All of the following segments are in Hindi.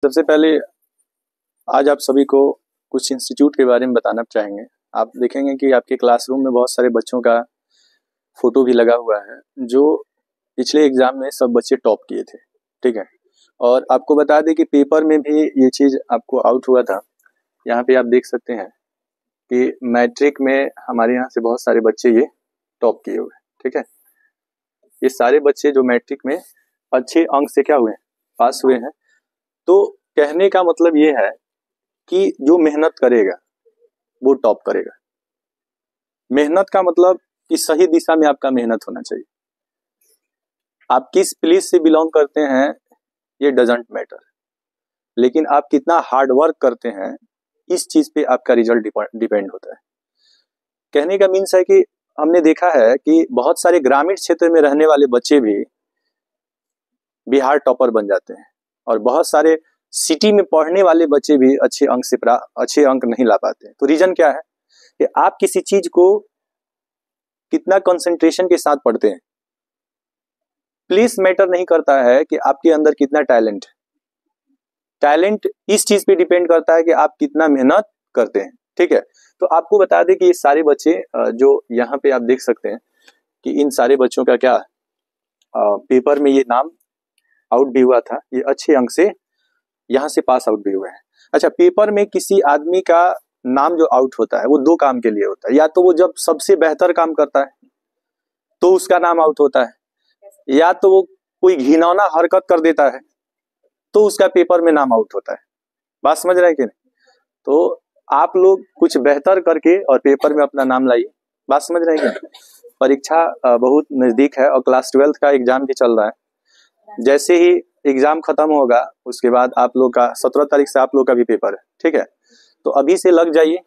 सबसे पहले आज आप सभी को कुछ इंस्टीट्यूट के बारे में बताना चाहेंगे। आप देखेंगे कि आपके क्लासरूम में बहुत सारे बच्चों का फोटो भी लगा हुआ है जो पिछले एग्जाम में सब बच्चे टॉप किए थे, ठीक है। और आपको बता दें कि पेपर में भी ये चीज़ आपको आउट हुआ था। यहाँ पे आप देख सकते हैं कि मैट्रिक में हमारे यहाँ से बहुत सारे बच्चे ये टॉप किए हुए हैं, ठीक है। ये सारे बच्चे जो मैट्रिक में अच्छे अंक से क्या हुए हैं, पास हुए हैं। तो कहने का मतलब ये है कि जो मेहनत करेगा वो टॉप करेगा। मेहनत का मतलब कि सही दिशा में आपका मेहनत होना चाहिए। आप किस प्लेस से बिलोंग करते हैं ये डजंट मैटर, लेकिन आप कितना हार्ड वर्क करते हैं इस चीज पे आपका रिजल्ट डिपेंड होता है। कहने का मीन्स है कि हमने देखा है कि बहुत सारे ग्रामीण क्षेत्र में रहने वाले बच्चे भी बिहार टॉपर बन जाते हैं और बहुत सारे सिटी में पढ़ने वाले बच्चे भी अच्छे अंक नहीं ला पाते। तो रीजन क्या है कि आप किसी चीज को कितना कंसंट्रेशन के साथ पढ़ते हैं। प्लीज मैटर नहीं करता है कि आपके अंदर कितना टैलेंट है। टैलेंट इस चीज पे डिपेंड करता है कि आप कितना मेहनत करते हैं, ठीक है। तो आपको बता दें कि ये सारे बच्चे जो यहाँ पे आप देख सकते हैं कि इन सारे बच्चों का क्या पेपर में ये नाम आउट भी हुआ था, ये अच्छे अंक से यहाँ से पास आउट भी हुए हैं। अच्छा, पेपर में किसी आदमी का नाम जो आउट होता है वो दो काम के लिए होता है। या तो वो जब सबसे बेहतर काम करता है तो उसका नाम आउट होता है, या तो वो कोई घिनौना हरकत कर देता है तो उसका पेपर में नाम आउट होता है। बात समझ रहे हैं कि नहीं? तो आप लोग कुछ बेहतर करके और पेपर में अपना नाम लाइए। बात समझ रहे हैं कि नहीं? परीक्षा बहुत नजदीक है और क्लास 12 का एग्जाम भी चल रहा है। जैसे ही एग्जाम खत्म होगा उसके बाद आप लोग का 17 तारीख से आप लोग का भी पेपर है, ठीक है। तो अभी से लग जाइए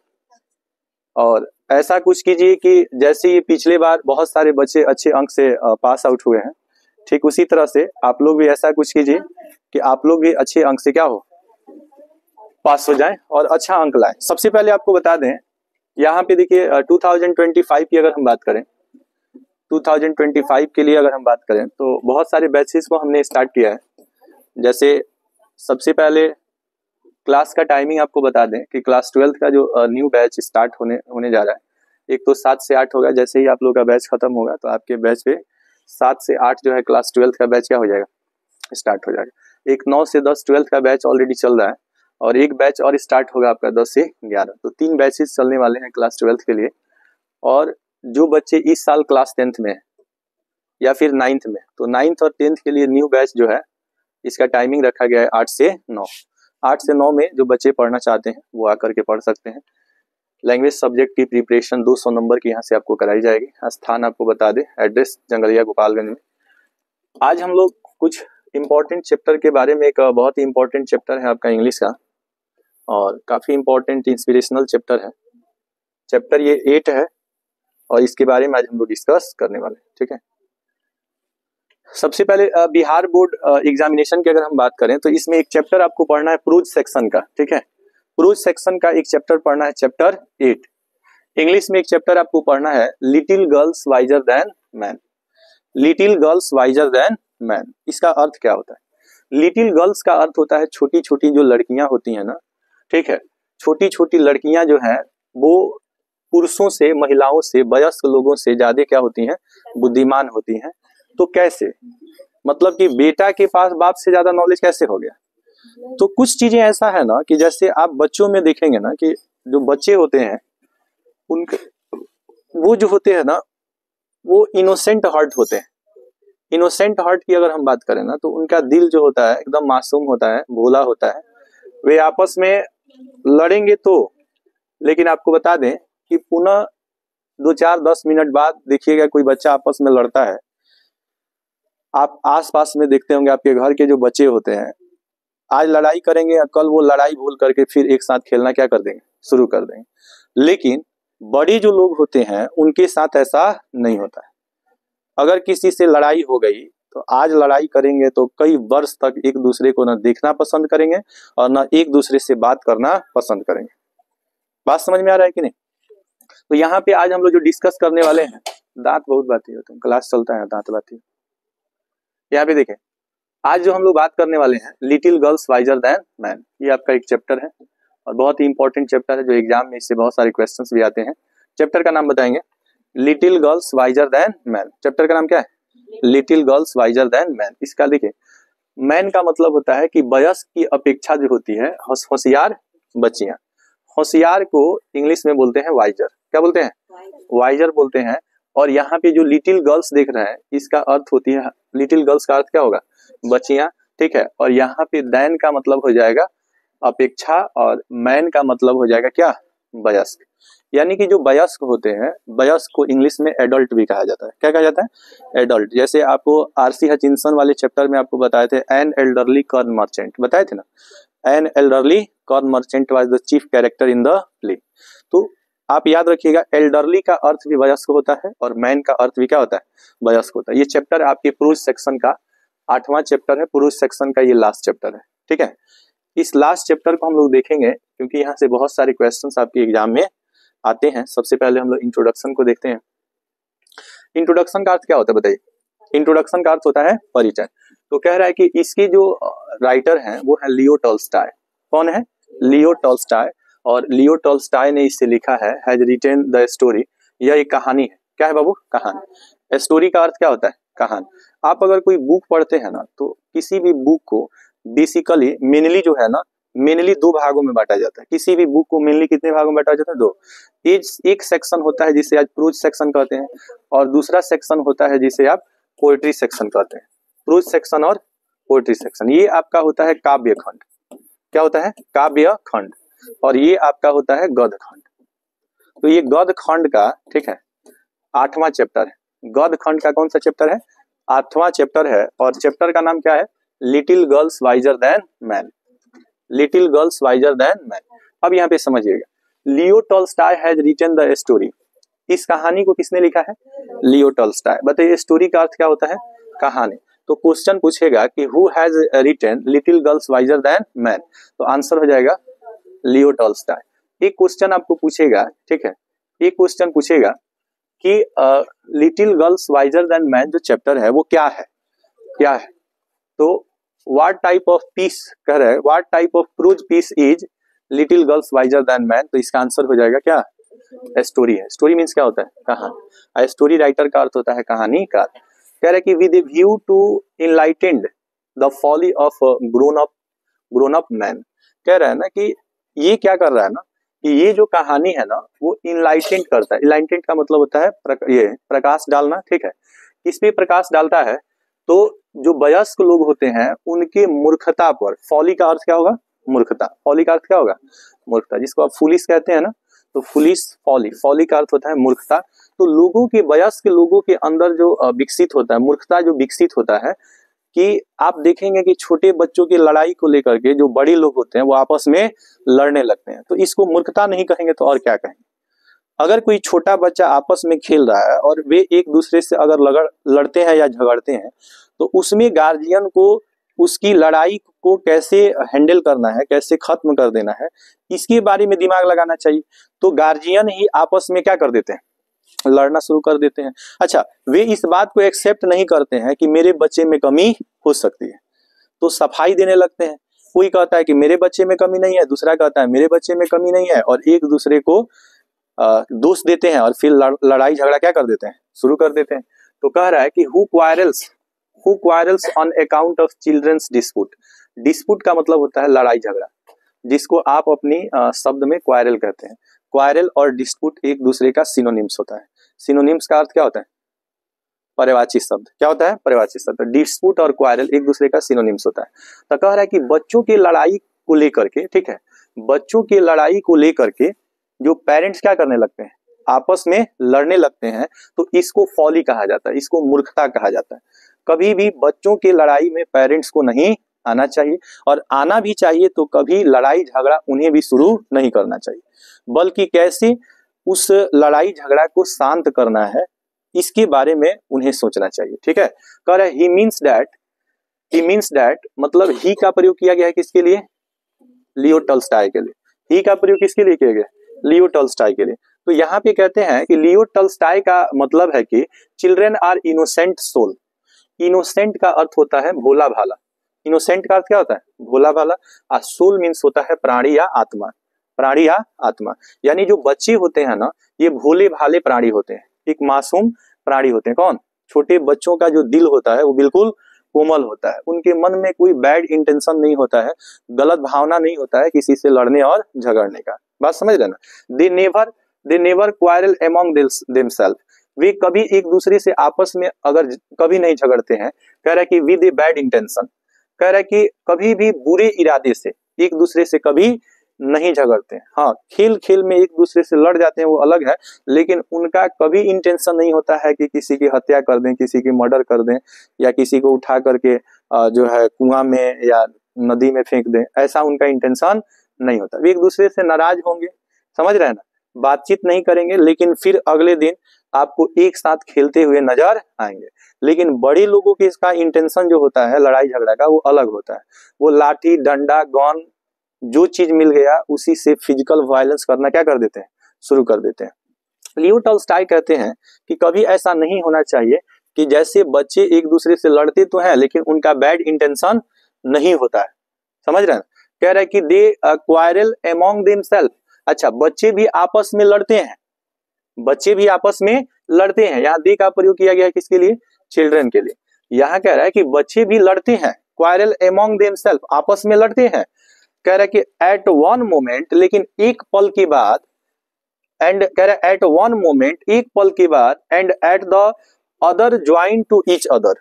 और ऐसा कुछ कीजिए कि जैसे ये पिछले बार बहुत सारे बच्चे अच्छे अंक से पास आउट हुए हैं, ठीक उसी तरह से आप लोग भी ऐसा कुछ कीजिए कि आप लोग भी अच्छे अंक से क्या हो, पास हो जाएं और अच्छा अंक लाएं। सबसे पहले आपको बता दें, यहाँ पे देखिए 2025 की अगर हम बात करें, 2025 के लिए अगर हम बात करें तो बहुत सारे बैचेस को हमने स्टार्ट किया है। जैसे सबसे पहले क्लास का टाइमिंग आपको बता दें कि क्लास 12 का जो न्यू बैच स्टार्ट होने जा रहा है, एक तो 7 से 8 होगा। जैसे ही आप लोग का बैच खत्म होगा तो आपके बैच पे 7 से 8 जो है क्लास 12 का बैच क्या हो जाएगा, स्टार्ट हो जाएगा। एक 9 से 10 12 का बैच ऑलरेडी चल रहा है और एक बैच और स्टार्ट होगा आपका 10 से 11। तो 3 बैचेस चलने वाले हैं क्लास 12 के लिए। और जो बच्चे इस साल क्लास 10th में है या फिर 9th में, तो 9th और 10th के लिए न्यू बैच जो है इसका टाइमिंग रखा गया है 8 से 9। 8 से 9 में जो बच्चे पढ़ना चाहते हैं वो आकर के पढ़ सकते हैं। लैंग्वेज सब्जेक्ट की प्रिपरेशन 200 नंबर की यहाँ से आपको कराई जाएगी। स्थान आपको बता दें, एड्रेस जंगलिया गोपालगंज में। आज हम लोग कुछ इंपॉर्टेंट चैप्टर के बारे में, एक बहुत ही इंपॉर्टेंट चैप्टर है आपका इंग्लिश का और काफी इंपॉर्टेंट इंस्पिरेशनल चैप्टर है। चैप्टर ये 8 है और इसके बारे में आज हम लोग डिस्कस करने वाले हैं, ठीक है। सबसे पहले बिहार बोर्ड एग्जामिनेशन की अगर हम बात करें तो इसमें एक चैप्टर आपको पढ़ना है प्रोज सेक्शन का, ठीक है। प्रोज सेक्शन का एक चैप्टर पढ़ना है, चैप्टर 8। इंग्लिश में एक चैप्टर आपको पढ़ना है little girls wiser than man. Little girls wiser than man, इसका अर्थ क्या होता है? लिटिल गर्ल्स का अर्थ होता है छोटी छोटी जो लड़कियां होती हैं ना, ठीक है। छोटी छोटी लड़कियां जो है वो पुरुषों से, महिलाओं से, वयस्क लोगों से ज्यादा क्या होती हैं, बुद्धिमान होती हैं। तो कैसे, मतलब कि बेटा के पास बाप से ज्यादा नॉलेज कैसे हो गया? तो कुछ चीजें ऐसा है ना कि जैसे आप बच्चों में देखेंगे ना कि जो बच्चे होते हैं उनके वो जो होते हैं ना वो इनोसेंट हार्ट होते हैं। इनोसेंट हार्ट की अगर हम बात करें ना तो उनका दिल जो होता है एकदम मासूम होता है, भोला होता है। वे आपस में लड़ेंगे तो, लेकिन आपको बता दें कि पुनः 2 4 10 मिनट बाद देखिएगा कोई बच्चा आपस में लड़ता है, आप आसपास में देखते होंगे आपके घर के जो बच्चे होते हैं आज लड़ाई करेंगे, कल वो लड़ाई भूल करके फिर एक साथ खेलना क्या कर देंगे, शुरू कर देंगे। लेकिन बड़े जो लोग होते हैं उनके साथ ऐसा नहीं होता है। अगर किसी से लड़ाई हो गई तो आज लड़ाई करेंगे तो कई वर्ष तक एक दूसरे को न देखना पसंद करेंगे और न एक दूसरे से बात करना पसंद करेंगे। बात समझ में आ रहा है कि नहीं? तो यहाँ पे आज हम लोग जो डिस्कस करने वाले हैं, दांत बहुत बाती होते हैं, क्लास चलता है दांत बाती। यहाँ पे देखें, आज जो हम लोग बात करने वाले हैं little girls wiser than man, ये आपका एक चैप्टर है और बहुत ही इंपॉर्टेंट चैप्टर है जो एग्जाम में इससे बहुत सारे क्वेश्चंस भी आते हैं। चैप्टर का नाम बताएंगे, little girls wiser than man. Chapter का नाम क्या है? Little girls wiser than man. इसका देखिए, मैन का मतलब होता है कि वयस्क की अपेक्षा जो होती है होशियार बच्चियां। होशियार को इंग्लिश में बोलते हैं वाइजर। क्या बोलते हैं? वाइजर बोलते हैं। और यहाँ पे जो लिटिल गर्ल्स देख रहे हैं इसका अर्थ होती है, लिटिल गर्ल्स का अर्थ क्या होगा? बच्चियां, ठीक है। और यहाँ पे देन का मतलब हो जाएगा अपेक्षा और मैन का मतलब हो जाएगा क्या? वयस्क। यानी कि जो वयस्क होते हैं, वयस्क को इंग्लिश में एडल्ट भी कहा जाता है। क्या कहा जाता है? एडल्ट। जैसे आपको आरसी हचिंसन वाले चैप्टर में आपको बताए थे एन एल्डरली कॉर्न मर्चेंट, बताए थे ना, an elderly corn merchant was the chief character in the play. तो आप याद रखिएगा, एल्डरली का अर्थ भी वयस्क होता है और मैन का अर्थ भी क्या होता है? वयस्क होता है। ये चैप्टर आपके पुरुष सेक्शन का 8वां चैप्टर है, पुरुष सेक्शन का ये लास्ट चैप्टर है, ठीक है। इस लास्ट चैप्टर को हम लोग देखेंगे क्योंकि यहाँ से बहुत सारे क्वेश्चंस आपके एग्जाम में आते हैं। सबसे पहले हम लोग इंट्रोडक्शन को देखते हैं। इंट्रोडक्शन का अर्थ क्या होता है बताइए? इंट्रोडक्शन का अर्थ होता है परिचय। तो कह रहा है कि इसके जो राइटर हैं वो है लियो टॉल्स्टॉय। कौन है? Leo Tolstoy. और लियो टॉल्स्टॉय ने इससे लिखा है हैज रिटन द स्टोरी। यह एक कहानी है। क्या है बाबू? कहानी। स्टोरी का अर्थ क्या होता है? कहानी। आप अगर कोई बुक पढ़ते हैं ना तो किसी भी बुक को बेसिकली मेनली जो है ना, मेनली 2 भागों में बांटा जाता है। किसी भी बुक को मेनली कितने भागों में बांटा जाता है? 2। एक सेक्शन होता है जिसे आज प्रोज सेक्शन कहते हैं और दूसरा सेक्शन होता है जिसे आप पोएट्री सेक्शन कहते हैं। प्रोज सेक्शन और पोएट्री सेक्शन, ये आपका होता है काव्य खंड। क्या होता है? काव्य खंड। और ये आपका होता है गद्य खंड। तो ये गद्य खंड का, ठीक है, 8वां चैप्टर है। गद्य खंड का कौन सा चैप्टर है? 8वां चैप्टर है। और चैप्टर का नाम क्या है? Little girls wiser than man. Little girls wiser than man. अब यहाँ पे समझिएगा, Leo Tolstoy has written the story. इस कहानी को किसने लिखा है? Leo Tolstoy. बताइए स्टोरी का अर्थ क्या होता है? कहानी। तो क्वेश्चन पूछेगा कि who has written little girls wiser than man, तो आंसर हो जाएगा लियो टॉल्स्टॉय। एक क्वेश्चन आपको पूछेगा, ठीक है, एक क्वेश्चन पूछेगा कि little girls wiser than man जो चैप्टर है वो क्या है? क्या है? तो व्हाट टाइप ऑफ पीस कह रहा है, what type of prose piece is little girls wiser than man, तो इसका आंसर हो जाएगा क्या? स्टोरी है। स्टोरी मीन्स क्या होता है? कहानी। स्टोरी राइटर का अर्थ होता है कहानीकार। कह रहा है कि with a view to enlightened the folly of grown up man. कह रहा है ना कि ये क्या कर रहा है ना कि ये जो कहानी है ना वो इनलाइटेंड करता है। इनलाइटेंड का मतलब होता है ये प्रकाश डालना, ठीक है। किस पे प्रकाश डालता है? तो जो वयस्क लोग होते हैं उनके मूर्खता पर। फॉली का अर्थ क्या होगा? मूर्खता। फॉली का अर्थ क्या होगा? मूर्खता। जिसको आप फुलिश कहते हैं ना, तो फुलिश फॉली, फॉली का अर्थ होता है मूर्खता। तो लोगों के, वयस्क लोगों के अंदर जो विकसित होता है, मूर्खता जो विकसित होता है, कि आप देखेंगे कि छोटे बच्चों की लड़ाई को लेकर के जो बड़े लोग होते हैं वो आपस में लड़ने लगते हैं। तो इसको मूर्खता नहीं कहेंगे तो और क्या कहेंगे? अगर कोई छोटा बच्चा आपस में खेल रहा है और वे एक दूसरे से अगर लड़ते हैं या झगड़ते हैं तो उसमें गार्जियन को उसकी लड़ाई को कैसे हैंडल करना है, कैसे खत्म कर देना है, इसके बारे में दिमाग लगाना चाहिए। तो गार्जियन ही आपस में क्या कर देते हैं? लड़ना शुरू कर देते हैं। अच्छा, वे इस बात को एक्सेप्ट नहीं करते हैं कि मेरे बच्चे में कमी हो सकती है, तो सफाई देने लगते हैं। कोई कहता है कि मेरे बच्चे में कमी नहीं है, दूसरा कहता है मेरे बच्चे में कमी नहीं है, और एक दूसरे को दोष देते हैं और फिर लड़ाई झगड़ा क्या कर देते हैं? शुरू कर देते हैं। तो कह रहा है कि who quarrels on account of children's dispute. Dispute का मतलब होता है लड़ाई झगड़ा, जिसको आप अपनी शब्द में क्वारल कहते हैं। क्वारल और डिस्प्यूट एक दूसरे का सिनोनिम्स होता है। सिनोनिम्स का अर्थ क्या होता है? पर्यायवाची शब्द। क्या होता है? पर्यायवाची शब्द। डिस्प्यूट और क्वारल एक दूसरे का सिनोनिम्स होता है। तो कह रहा है कि बच्चों की लड़ाई को लेकर के, ठीक है, बच्चों की लड़ाई को लेकर के जो पेरेंट्स क्या करने लगते हैं? आपस में लड़ने लगते हैं, तो इसको फॉली कहा जाता है, इसको मूर्खता कहा जाता है। कभी भी बच्चों की लड़ाई में पेरेंट्स को नहीं आना चाहिए, और आना भी चाहिए तो कभी लड़ाई झगड़ा उन्हें भी शुरू नहीं करना चाहिए, बल्कि कैसे उस लड़ाई झगड़ा को शांत करना है इसके बारे में उन्हें सोचना चाहिए, ठीक है। कह रहा है ही मीन्स दैट मतलब ही का प्रयोग किया गया है किसके लिए? लियो टॉल्स्टॉय के लिए। ही का प्रयोग किसके लिए किया गया? लियो टॉल्स्टॉय के लिए। तो यहाँ पे कहते हैं कि लियो टॉल्स्टॉय का मतलब है कि children are innocent soul. Innocent का अर्थ होता है भोला भाला, इनोसेंट का अर्थ क्या होता है? भोला भाला। और सोल मीन्स होता है प्राणी या आत्मा, प्राणी या आत्मा। यानी जो बच्चे होते हैं ना, ये भोले भाले प्राणी होते हैं, एक मासूम प्राणी होते हैं। कौन? छोटे बच्चों का जो दिल होता है वो बिल्कुल कोमल होता है, उनके मन में कोई बैड इंटेंशन नहीं होता है, गलत भावना नहीं होता है किसी से लड़ने और झगड़ने का। बात समझ रहे ना? They never quarrel among themselves, वे कभी एक दूसरे से आपस में अगर कभी नहीं झगड़ते हैं। कह रहा है कि विद ए बैड इंटेंशन, कह रहा है कि कभी भी बुरे इरादे से एक दूसरे से कभी नहीं झगड़ते हैं। हाँ, खेल खेल में एक दूसरे से लड़ जाते हैं वो अलग है, लेकिन उनका कभी इंटेंशन नहीं होता है कि किसी की हत्या कर दें, किसी की मर्डर कर दें, या किसी को उठा करके जो है कुआं में या नदी में फेंक दें। ऐसा उनका इंटेंशन नहीं होता। वे एक दूसरे से नाराज होंगे, समझ रहे हैं ना, बातचीत नहीं करेंगे, लेकिन फिर अगले दिन आपको एक साथ खेलते हुए नजर आएंगे। लेकिन बड़े लोगों के इसका इंटेंशन जो होता है लड़ाई झगड़ा का वो अलग होता है। वो लाठी डंडा गन जो चीज मिल गया उसी से फिजिकल वायलेंस करना क्या कर देते हैं? शुरू कर देते हैं। लियो टॉल्स्टॉय कहते हैं कि कभी ऐसा नहीं होना चाहिए कि जैसे बच्चे एक दूसरे से लड़ते तो हैं लेकिन उनका बैड इंटेंशन नहीं होता है। समझ रहे हैं? कह रहा है कि दे क्वारल अमंग देमसेल्फ। अच्छा, बच्चे भी आपस में लड़ते हैं, बच्चे भी आपस में लड़ते हैं। यहाँ दे का प्रयोग किया गया है किसके लिए? चिल्ड्रन के लिए। यहाँ कह रहा है कि बच्चे भी लड़ते हैं, क्वारल अमंग देमसेल्फ, आपस में लड़ते हैं। कह रहा है कि एट वन मोमेंट, लेकिन एक पल के बाद, एंड कह रहा है एट वन मोमेंट, एक पल के बाद, and at the other join to each other,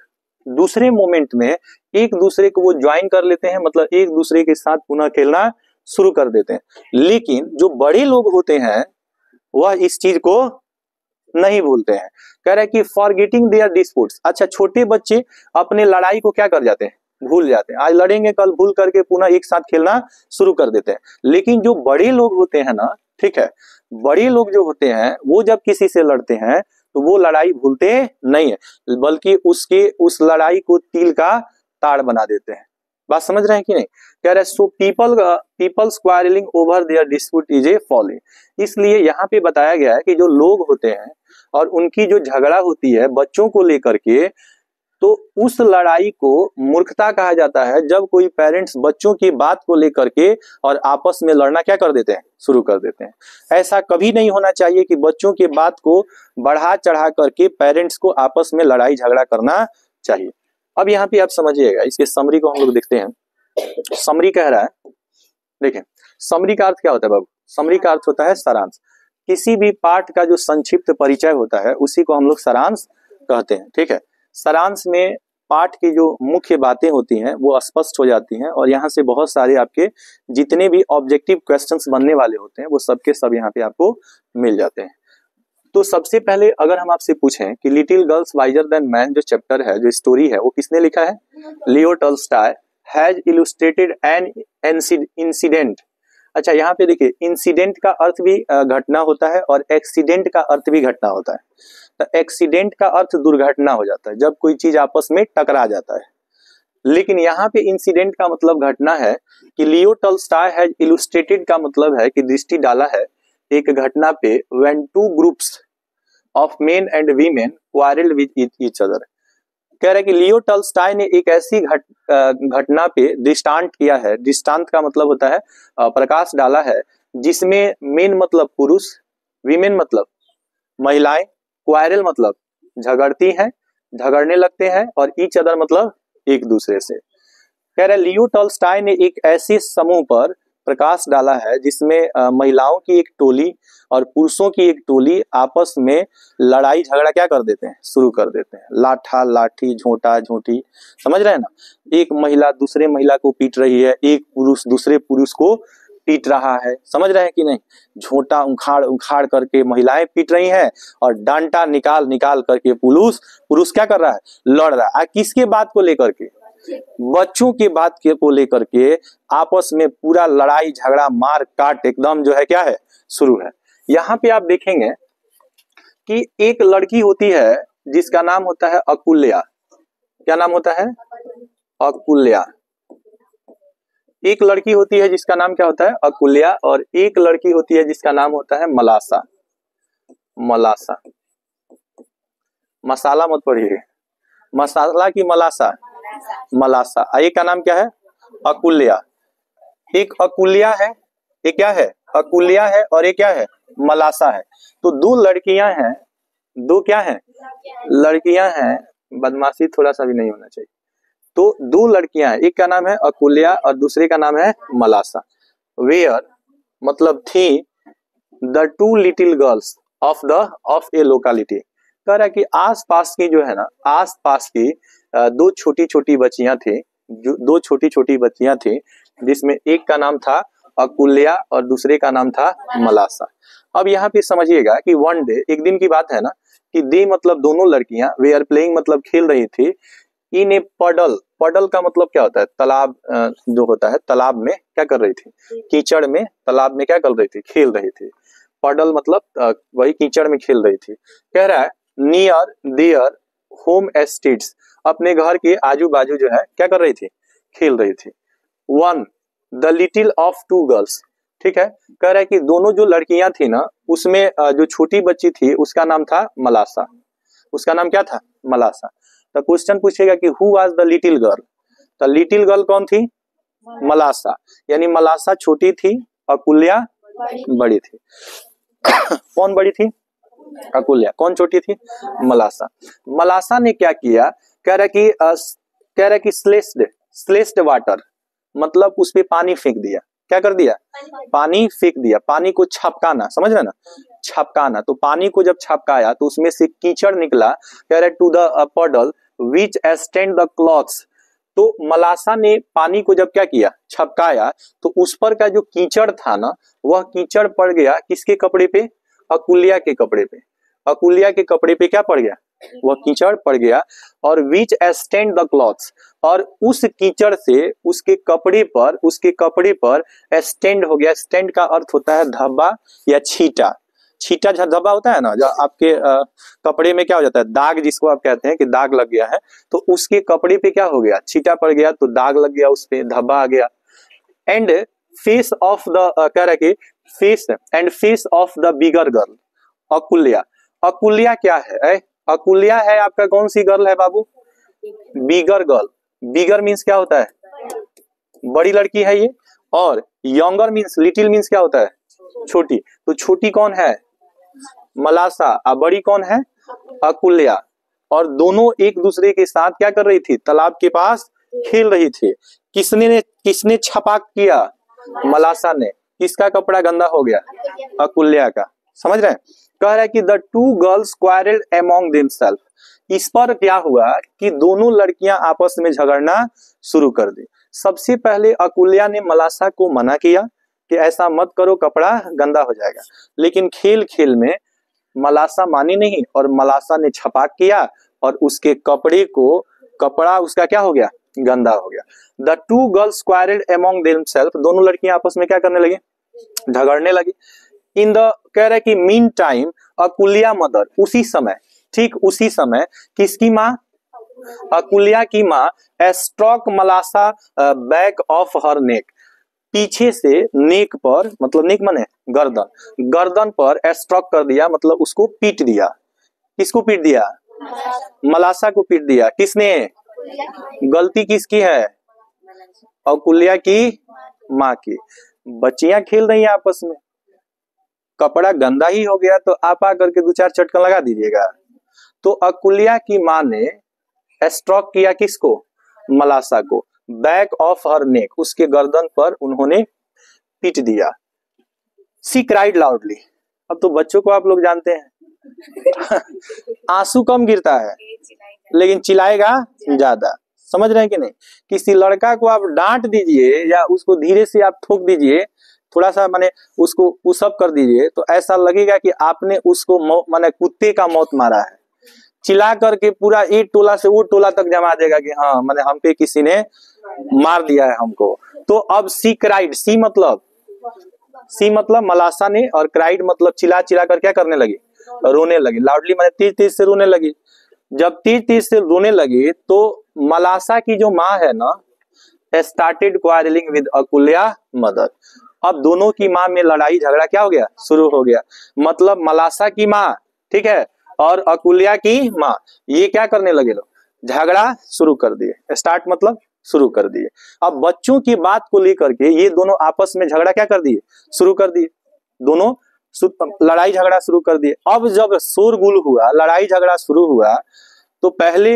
दूसरे मोमेंट में एक दूसरे को वो ज्वाइन कर लेते हैं, मतलब एक दूसरे के साथ पुनः खेलना शुरू कर देते हैं। लेकिन जो बड़े लोग होते हैं वह इस चीज को नहीं भूलते हैं। कह रहा है कि फॉरगेटिंग देयर डिस्प्यूट्स। अच्छा, छोटे बच्चे अपने लड़ाई को क्या कर जाते हैं? भूल जाते हैं। आज लड़ेंगे, कल भूल करके पुनः एक साथ खेलना शुरू कर देते हैं। लेकिन जो बड़े लोग होते हैं ना, ठीक है, बड़े लोग जो होते हैं वो जब किसी से लड़ते हैं तो वो लड़ाई भूलते नहीं है, बल्कि उस लड़ाई को तिल का ताड़ बना देते हैं। बात समझ रहे हैं कि नहीं? कह रहे हैं so peoples quarrelling over their dispute is a folly. इसलिए यहाँ पे बताया गया है कि जो लोग होते हैं और उनकी जो झगड़ा होती है बच्चों को लेकर के, तो उस लड़ाई को मूर्खता कहा जाता है जब कोई पेरेंट्स बच्चों की बात को लेकर के और आपस में लड़ना क्या कर देते हैं? शुरू कर देते हैं। ऐसा कभी नहीं होना चाहिए कि बच्चों की बात को बढ़ा चढ़ा करके पेरेंट्स को आपस में लड़ाई झगड़ा करना चाहिए। अब यहाँ पे आप समझिएगा, इसके समरी को हम लोग देखते हैं। समरी कह रहा है, देखें समरी का अर्थ क्या होता है बाबू? समरी का अर्थ होता है सारांश। किसी भी पाठ का जो संक्षिप्त परिचय होता है उसी को हम लोग सारांश कहते हैं, ठीक है। सारांश में पाठ की जो मुख्य बातें होती हैं वो स्पष्ट हो जाती हैं और यहाँ से बहुत सारे आपके जितने भी ऑब्जेक्टिव क्वेश्चंस बनने वाले होते हैं वो सबके सब यहाँ पे आपको मिल जाते हैं। तो सबसे पहले अगर हम आपसे पूछें कि little girls wiser than man जो चैप्टर है, जो स्टोरी है, वो किसने लिखा है? लियो Tolstoy has illustrated an incident. अच्छा, यहाँ पे देखिए इंसिडेंट का अर्थ भी घटना होता है और एक्सीडेंट का अर्थ भी घटना होता है। तो एक्सीडेंट का अर्थ दुर्घटना हो जाता है जब कोई चीज आपस में टकरा जाता है, लेकिन यहाँ पे इंसिडेंट का मतलब घटना है कि लियो टॉल्स्टॉय हैज इलुस्ट्रेटेड का मतलब है कि दृष्टि डाला है एक घटना पे, when two groups of main and women quarrelled with each other. कह रहा है कि लियो टॉल्स्टॉय ने एक ऐसी घटना पे दृष्टांत किया है, दृष्टांत का मतलब होता है प्रकाश डाला है, जिसमें मेन मतलब पुरुष, वीमेन मतलब महिलाएं, क्वारल मतलब झगड़ती हैं, झगड़ने लगते हैं, और ईच अदर मतलब एक दूसरे से। कह रहा है लियो टॉल्स्टॉय ने एक ऐसे समूह पर प्रकाश डाला है जिसमें महिलाओं की एक टोली और पुरुषों की एक टोली आपस में लड़ाई झगड़ा क्या कर देते हैं? शुरू कर देते हैं। लाठा लाठी, झोंटा झोंटी, समझ रहे हैं ना? एक महिला दूसरे महिला को पीट रही है, एक पुरुष दूसरे पुरुष को पीट रहा है, समझ रहे हैं कि नहीं? झोंटा उखाड़ उखाड़ करके महिलाएं पीट रही हैं और डांटा निकाल निकाल करके पुरुष क्या कर रहा है? लड़ रहा है। किसके बात को लेकर के? बच्चों की बात को लेकर के आपस में पूरा लड़ाई झगड़ा मार काट एकदम जो है क्या है? शुरू है। यहाँ पे आप देखेंगे कि एक लड़की होती है जिसका नाम होता है अकुल्या। क्या नाम होता है? अकुल्या। एक लड़की होती है जिसका नाम क्या होता है? अकुल्या। और एक लड़की होती है जिसका नाम होता है मलासा। मसाला मत पढ़िए, मसाला की मलासा। मलासा। एक का नाम क्या है? अकुल्या। एक अकुल्या है, एक क्या है? अकुल्या है, और एक क्या है? मलासा है। तो दो लड़कियां हैं, दो क्या है? लड़कियां हैं। बदमाशी थोड़ा सा भी नहीं होना चाहिए। तो दो लड़कियां हैं, एक का नाम है अकुल्या और दूसरे का नाम है मलासा। वेयर मतलब थी the two little girls of A locality. कह रहा है कि आस पास की जो है ना, आस पास की दो छोटी छोटी बच्चियां थी, जो दो छोटी छोटी बच्चियां थी, जिसमें एक का नाम था अकुल्या और दूसरे का नाम था मलासा। अब यहाँ पे समझिएगा कि वन डे, एक दिन की बात है ना, कि दे मतलब दोनों लड़कियां, वे आर प्लेइंग मतलब खेल रही थी, इन ए पडल। पडल का मतलब क्या होता है? तालाब, जो होता है तालाब में क्या कर रही थी? कीचड़ में तालाब में क्या कर रही थी? खेल रही थी। पडल मतलब वही कीचड़ में खेल रही थी। कह रहा है नियर देयर होम एस्टेट्स, अपने घर के आजू बाजू जो है क्या कर रही थी? खेल रही थी। One the little of two girls, ठीक है। कह रहा है कि दोनों जो लड़कियां थी ना, उसमें जो छोटी बच्ची थी उसका नाम था मलासा। उसका नाम क्या था? मलासा। तो क्वेश्चन पूछेगा कि who was the little girl? तो लिटिल गर्ल कौन थी? मलासा। यानी मलासा छोटी थी, अकुल्या बड़ी थी। कौन बड़ी थी? अकुल्या। कौन छोटी थी? मलासा। मलासा ने क्या किया? कह रहा कि स्लेस्ड वाटर मतलब उस पे पानी फेंक दिया। क्या कर दिया? पानी फेंक दिया। पानी को छपकाना, समझ रहे ना? छपकाना। तो पानी को जब छपकाया तो उसमें से कीचड़ निकला। कह रहा टू द पडल विच स्टेंड द क्लॉथ्स। तो मलासा ने पानी को जब क्या किया? छपकाया, तो उस पर का जो कीचड़ था ना, वह कीचड़ पड़ गया किसके कपड़े पे? अकुल्या के कपड़े पे। अकुल्या के कपड़े पे क्या पड़ गया? वह कीचड़ पड़ गया। और विच स्टेंड द क्लॉथ्स, और उस कीचड़ से उसके कपड़े पर स्टैंड हो गया। स्टैंड का अर्थ होता है धब्बा या छींटा। छींटा धब्बा होता है ना, जो आपके कपड़े में क्या हो जाता है? दाग, जिसको आप कहते हैं कि दाग लग गया है, तो उसके कपड़े पे क्या हो गया? छींटा पड़ गया, तो दाग लग गया, उस पे धब्बा आ गया। एंड फेस ऑफ द, कह रहा कि face and face off the bigger girl अकुल्या। अकुल्या क्या है? अकुल्या है आपका कौन सी गर्ल है बाबू? बिगर गर्ल। बिगर मीन्स क्या होता है? बड़ी लड़की है ये। और यंगर मीन्स, लिटिल मीन्स क्या होता है? छोटी। तो छोटी कौन है? मलासा। और बड़ी कौन है? अकुल्या। और दोनों एक दूसरे के साथ क्या कर रही थी? तालाब के पास खेल रही थी। किसने छपाक किया? मलासा ने। किसका कपड़ा गंदा हो गया? अकुल्या का। समझ रहे हैं? कह रहा है कि the two girls quarrelled among themself. इस पर क्या हुआ कि दोनों लड़कियां आपस में झगड़ना शुरू कर दी। सबसे पहले अकुल्या ने मलासा को मना किया कि ऐसा मत करो, कपड़ा गंदा हो जाएगा। लेकिन खेल खेल में मलासा मानी नहीं, और मलासा ने छपाक किया, और उसके कपड़ा उसका क्या हो गया? गंदा हो गया। The two girls quarrelled among themself, दोनों लड़कियां आपस में क्या करने लगी? झगड़ने लगी। इन द, कह रहा है कि मीन टाइम अकुल्या मदर, उसी समय, ठीक उसी समय, किसकी माँ? अकुल्या की माँ स्ट्रोक मलासा बैक ऑफ हर नेक, पीछे से नेक पर, मतलब नेक माने गर्दन पर स्ट्रोक कर दिया, मतलब उसको पीट दिया। किसको पीट दिया? मलासा को पीट दिया। किसने? गलती किसकी है? अकुल्या की माँ की। बच्चियां खेल रही हैं आपस में, कपड़ा गंदा ही हो गया, तो आप आकर के दो चार चटकन लगा दीजिएगा। तो अकुल्या की माँ ने स्ट्रोक किया किसको? मलासा को। बैक ऑफ हर नेक, उसके गर्दन पर उन्होंने पीट दिया। सी क्राइड लाउडली। अब तो बच्चों को आप लोग जानते हैं आंसू कम गिरता है लेकिन चिल्लाएगा ज्यादा। समझ रहे हैं कि नहीं? किसी लड़का को आप डांट दीजिए या उसको धीरे से आप ठोक दीजिए, थोड़ा सा माने उसको पुशअप कर दीजिए, तो ऐसा लगेगा कि आपने उसको माने कुत्ते का मौत मारा है। चिल्ला करके पूरा एक टोला से वो टोला तक जमा देगा कि हाँ माने हम पे किसी ने मार दिया है हमको। तो अब सी क्राइड, सी मतलब मलासा ने, और क्राइड मतलब चिल्ला चिल्ला कर क्या करने लगी? रोने लगी। लाउडली माने तेज तेज से रोने लगी। जब तेज तेज से रोने लगी तो मलासा की जो माँ है ना, स्टार्टेड क्वारलिंग विद अकुल्या मदर। अब दोनों की माँ में लड़ाई झगड़ा क्या हो गया? शुरू हो गया। मतलब मलासा की माँ, ठीक है, और अकुल्या की माँ, ये क्या करने लगे लोग? झगड़ा शुरू कर दिए। स्टार्ट मतलब शुरू कर दिए। अब बच्चों की बात को लेकर के ये दोनों आपस में झगड़ा क्या कर दिए, शुरू कर दिए। दोनों लड़ाई झगड़ा शुरू कर दिए। अब जब शोरगुल हुआ, लड़ाई झगड़ा शुरू हुआ, तो पहले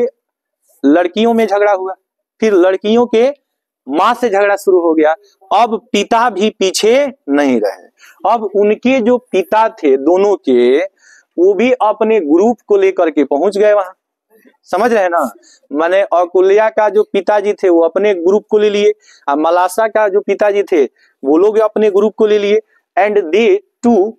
लड़कियों में झगड़ा हुआ, फिर लड़कियों के माँ से झगड़ा शुरू हो गया। अब पिता भी पीछे नहीं रहे। अब उनके जो पिता थे दोनों के, वो भी अपने ग्रुप को लेकर के पहुंच गए वहां। समझ रहे हैं ना, माने अकुल्या का जो पिताजी थे वो अपने ग्रुप को ले लिए, और मलासा का जो पिताजी थे वो लोग अपने ग्रुप को ले लिए। And they too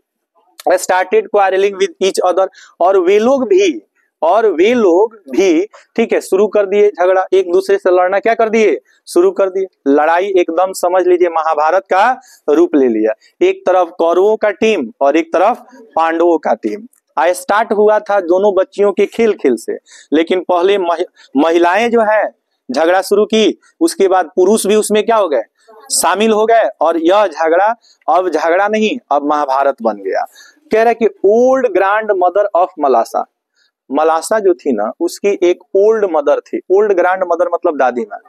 started quarrelling with each other, और वे लोग भी ठीक है शुरू कर दिए झगड़ा, एक दूसरे से लड़ना क्या कर दिए, शुरू कर दिए। लड़ाई एकदम समझ लीजिए महाभारत का रूप ले लिया। एक तरफ कौरवों का टीम और एक तरफ पांडवों का टीम। स्टार्ट हुआ था दोनों बच्चियों के खेल से, लेकिन पहले महिलाएं जो है झगड़ा शुरू की, उसके बाद पुरुष भी उसमें क्या हो गए, शामिल हो गए, और यह झगड़ा अब झगड़ा नहीं, अब महाभारत बन गया। कह रहा है कि ओल्ड ग्रैंड मदर ऑफ मलासा, मलासा जो थी ना उसकी एक ओल्ड मदर थी। ओल्ड ग्रैंड मदर मतलब दादी माँ।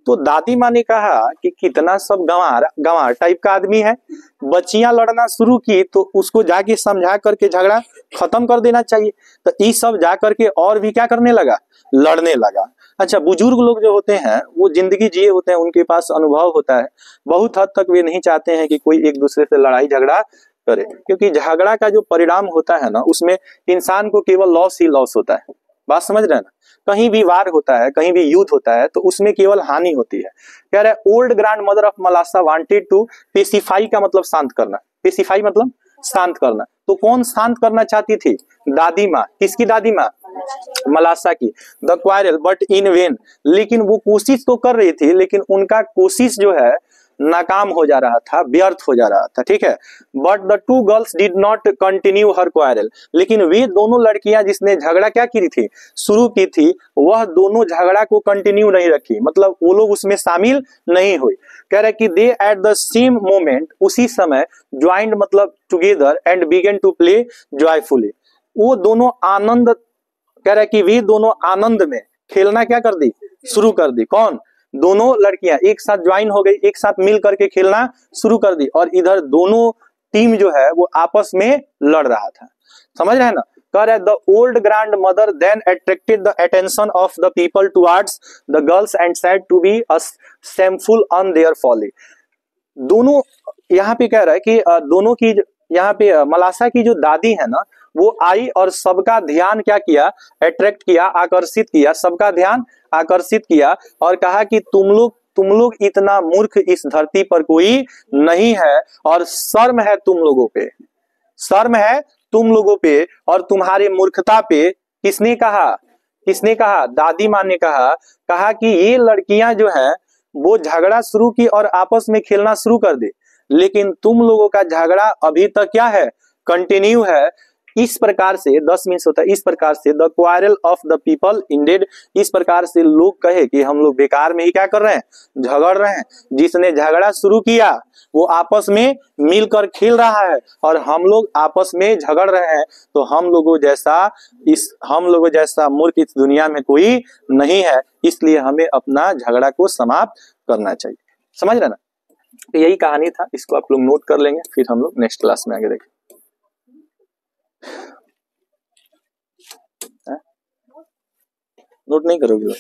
तो दादी माँ ने कहा कि कितना सब गंवार टाइप का आदमी है, बच्चियां लड़ना शुरू की तो उसको जाके समझा करके झगड़ा खत्म कर देना चाहिए। तो ये सब जा करके और भी क्या करने लगा, लड़ने लगा। अच्छा, बुजुर्ग लोग जो होते हैं वो जिंदगी जिए होते हैं, उनके पास अनुभव होता है, बहुत हद तक वे नहीं चाहते हैं कि कोई एक दूसरे से लड़ाई झगड़ा करे, क्योंकि झगड़ा का जो परिणाम होता है ना उसमें इंसान को केवल लॉस ही लॉस होता है। बात समझ रहे हैं ना, कहीं भी वार होता है, कहीं भी युद्ध होता है तो उसमें केवल हानि होती है। कह रहे हैं old grand mother of Malasha wanted to pacify, का मतलब शांत करना, पेसिफाई मतलब शांत करना। तो कौन शांत करना चाहती थी, दादी माँ। किसकी दादी माँ, मलासा की। The quarrel but in when, लेकिन वो कोशिश तो कर रही थी, लेकिन उनका कोशिश जो है नाकाम हो जा रहा था, व्यर्थ हो जा रहा था, ठीक है। But the two girls did not continue her quarrel, लेकिन वे दोनों लड़कियां जिसने झगड़ा क्या की थी, शुरू की थी, वह दोनों झगड़ा को कंटिन्यू नहीं रखी, मतलब वो लोग उसमें शामिल नहीं हुई। कह रहे कि they at the same moment, उसी समय, ज्वाइंड मतलब together, and began to play joyfully, वो दोनों आनंद, कह रहे कि वे दोनों आनंद में खेलना क्या कर दी, शुरू कर दी। कौन, दोनों लड़कियां एक साथ ज्वाइन हो गई, एक साथ मिल करके खेलना शुरू कर दी, और इधर दोनों टीम जो है वो आपस में लड़ रहा था। समझ रहे हैं ना। कह रहे the old grand mother then attracted the attention of the people towards the girls and said to be shameful on their folly. दोनों यहाँ पे कह रहा है कि दोनों की, यहाँ पे मलासा की जो दादी है ना वो आई और सबका ध्यान क्या किया, अट्रैक्ट किया, आकर्षित किया, सबका ध्यान आकर्षित किया, और कहा कि तुम लोग इतना मूर्ख इस धरती पर कोई नहीं है, और शर्म है तुम लोगों पे, शर्म है तुम लोगों पे और तुम्हारे मूर्खता पे। किसने कहा, किसने कहा, दादी माँ ने कहा कि ये लड़कियां जो है वो झगड़ा शुरू की और आपस में खेलना शुरू कर दी, लेकिन तुम लोगों का झगड़ा अभी तक क्या है, कंटिन्यू है। इस प्रकार से 10 मीन्स होता है, इस प्रकार से the quarrel of the people ended, इस प्रकार से लोग कहे कि हम लोग बेकार में ही क्या कर रहे हैं, झगड़ रहे हैं। जिसने झगड़ा शुरू किया वो आपस में मिलकर खेल रहा है, और हम लोग आपस में झगड़ रहे हैं। तो हम लोगों जैसा मूर्ख इस दुनिया में कोई नहीं है, इसलिए हमें अपना झगड़ा को समाप्त करना चाहिए। समझ रहे ना। तो यही कहानी था, इसको आप लोग नोट कर लेंगे, फिर हम लोग नेक्स्ट क्लास में आगे देखेंगे। नोट नहीं करोगे?